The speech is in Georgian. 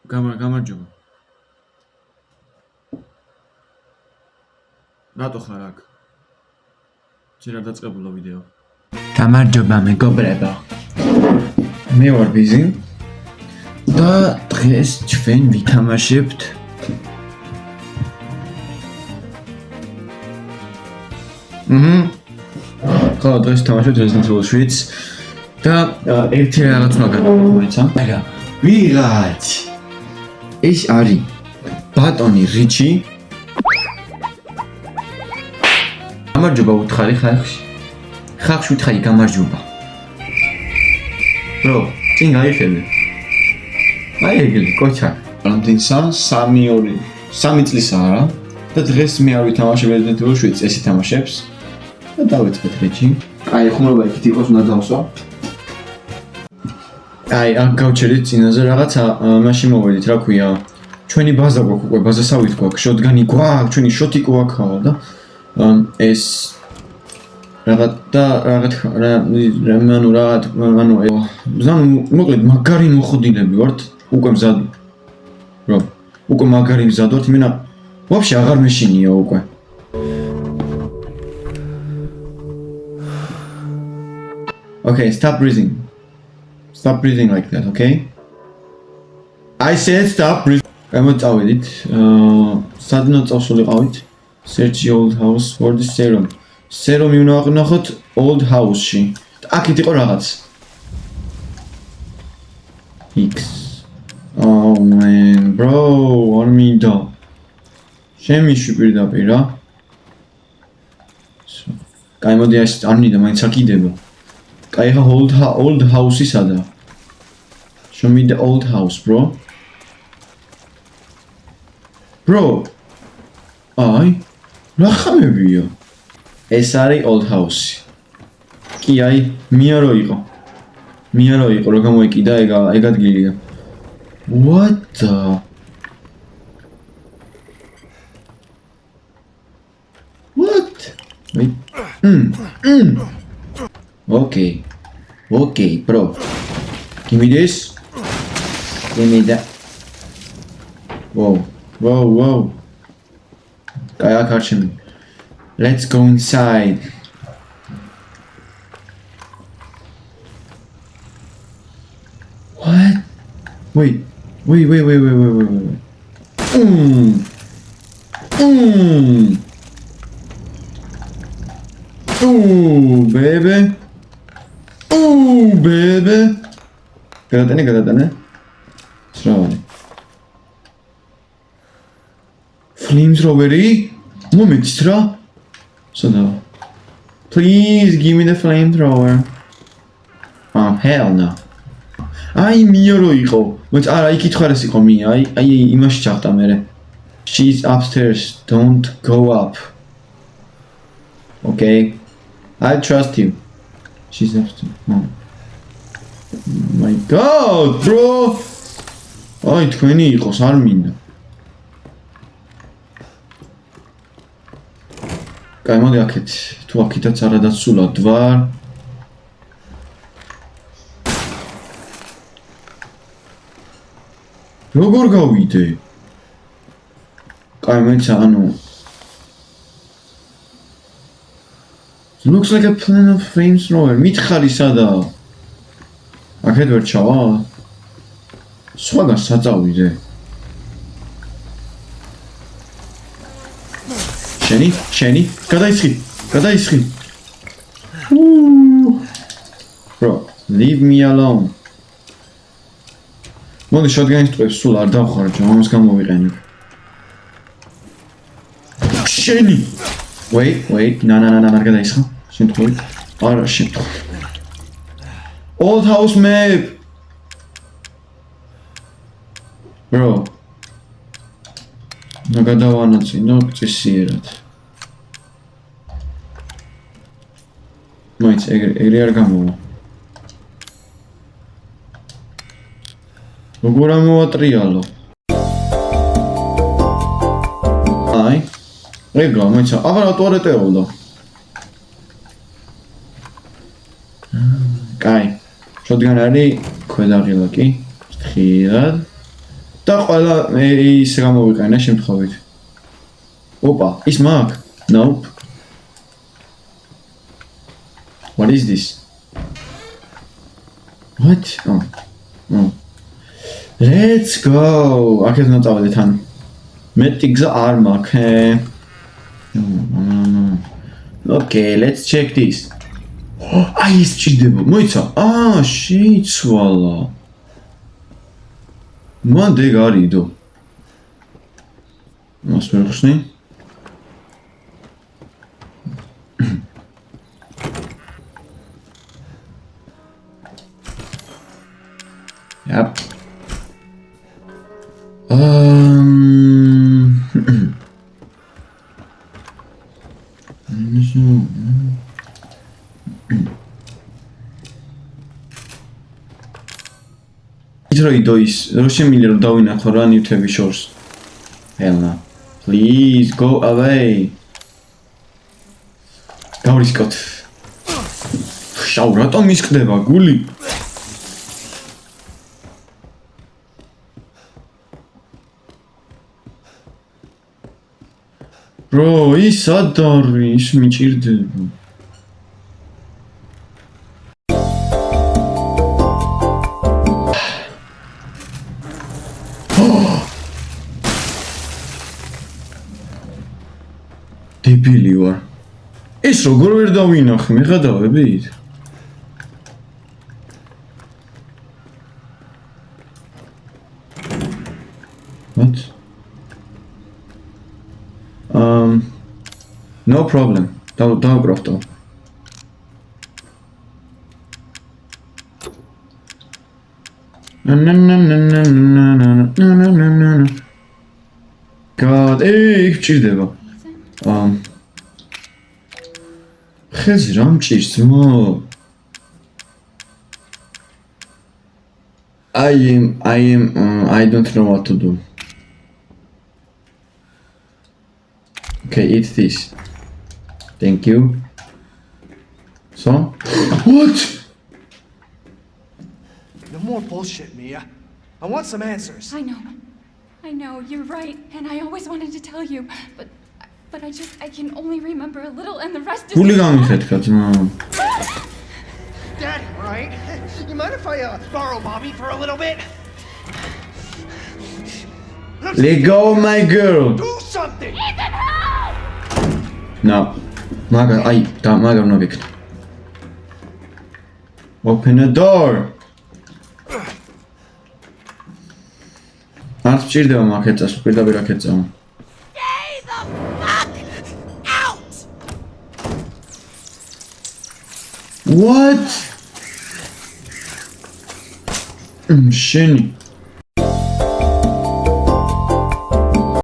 გამარჯობა. რატო ხარ აქ? წინ არ დაწყებულა ვიდეო. გამარჯობა მეგობრებო. მე ვარ ბიზი და დღეს ჩვენ ვითამაშებთ ხო, დღეს თამაშობთ Resident Evil 7 და ერთი რაღაც უნდა გადავიცა. არა, ვიღაც ეს არის ბატონი რიჩი. გამარჯობა უთხარი ხალხში. ხალხში უთხარი გამარჯობა. ბრო, წინ გაიხედე. აი ეგრე, კოჩა. ვალენტინსა 3 წლისაა რა. და დღეს მე არ ვითამაშებ Resident Evil 7, ეს ითამაშებს. და დავიწყეთ რიჩი. აი, ხუმრობა იქით იყოს უნდა დავსვა. აი, აქ გავჩერდით წინაზე რაღაცა, მაშინ მოვედით, რა ქვია. ჩვენი ბაზა გვაქვს უკვე, ბაზასავით გვაქვს, შოტგანი გვაქვს, ჩვენი შოტი გვაქვს და ეს მოკლედ მაგარი მოხდინები ვართ, უკვე მზად. რა, უკვე მაგარი მზად ვართ, იმენა ვაფშე აღარ მეშინია უკვე. Okay, stop breathing. Stop breathing like that, okay? I said stop breathing. გამოტავედით. სადნო წავსულიყავით? Search the old house for the serum. Serumი უნდა ავნახოთ old house-ში. აქეთ იყო რაღაც. X. Oh man, bro, არ მინდა. შემიშვი პირდაპირ რა. კაი მოდი ეს არ მინდა, მაინც აკიდება. კაი ხა old house-ი სადა? Show me the old house, bro. Bro. აი, რა ხამებია? ეს არის old house-ი. კი აი, მიარო იყო. რო გამოიკიდა ეგ ადგილია. What the? What? Wait. Okay, bro. Give me this. Give me that. Whoa. Kaya karşım. Let's go inside. What? Wait. Baby. Გადატანე. სრავალი. Flamethrower-ი? მომეც რა? სადა? Please give me the flamethrower. Oh, hell no. აი მიორო იყო. მოიც არა, იქით ხარ ეს იყო მია. აი იმაში ჩახტა მერე. She's upstairs. Don't go up. Okay. I trust you. She's upstairs. Oh my god, bro. აი თქვენი იყოს, არ მინდა. კაი, მოდი აქეთ. თუ აქითაც არა დაცულად ვარ. როგორ გავიდე? კაი, მეც ანუ Looks like a plan of flamethrower. მითხარი სადაა? აქეთ ვერ ჩავა? სხვაგან საწავიდე. შენი? გადაისხი. Bro, leave me alone. მოდი შოტგანის ტყუებს სულ არ დავხარჯო, ამას გამოვიყენებ. შენი. Wait, no, არ გადაისხა. შემთხვევით. არა, შემთხვევით. Old house map. Bro. გადავანაწილო წესიერად. მაინც ეგრე არ გამოვა. როგორ ამოვატრიალო? აი. ეგა, მაინც აღარა ტუალეტეულო. კაი. შოტგან არის ქვედაღილაკი. ხშირად. და ყველა ის გამოვიყენა შემთხვევით. Opa, is Mark? Nope. What is this? What? Oh. Let's go. აქეთ უნდა წავედე თან. მეტი გზა არ მაქვს. Okay, let's check this. აი ის ჭირდება. მოიცა. შეიცვალა. მან დეგ არიდო. მას მეხსნი. Yep. Ითროიდო ის რო შემიძლია რომ დავინახო რა ნივთები შორს. Hellna. Please go away. გავრისკოთ. შაუ რატომ ისკდება გული? Bro, ის ადარი, ის მიჭირდება. დებილი ვარ. ეს როგორ ვერ დავინახე, მეღადავებით? What? No problem. დავკროფტო. God, იქ ჭირდება. ხეზი რა მჭირს მო? I don't know what to do. Okay, eat this. Thank you. So? What? No more bullshit, Mia. I want some answers. I know, you're right, and I always wanted to tell you, but I can only remember a little, and the rest is. გული გამიხეთქა ძმა. Daddy, right? You mind if I borrow Mommy for a little bit? Let go of my girl. Do something. No. Maga, maga უნდა გიქნა. Open the door. არ სჭირდება მაგეცას, პირდაპირ აქეთ წავა. Stay the fuck out! What? შენი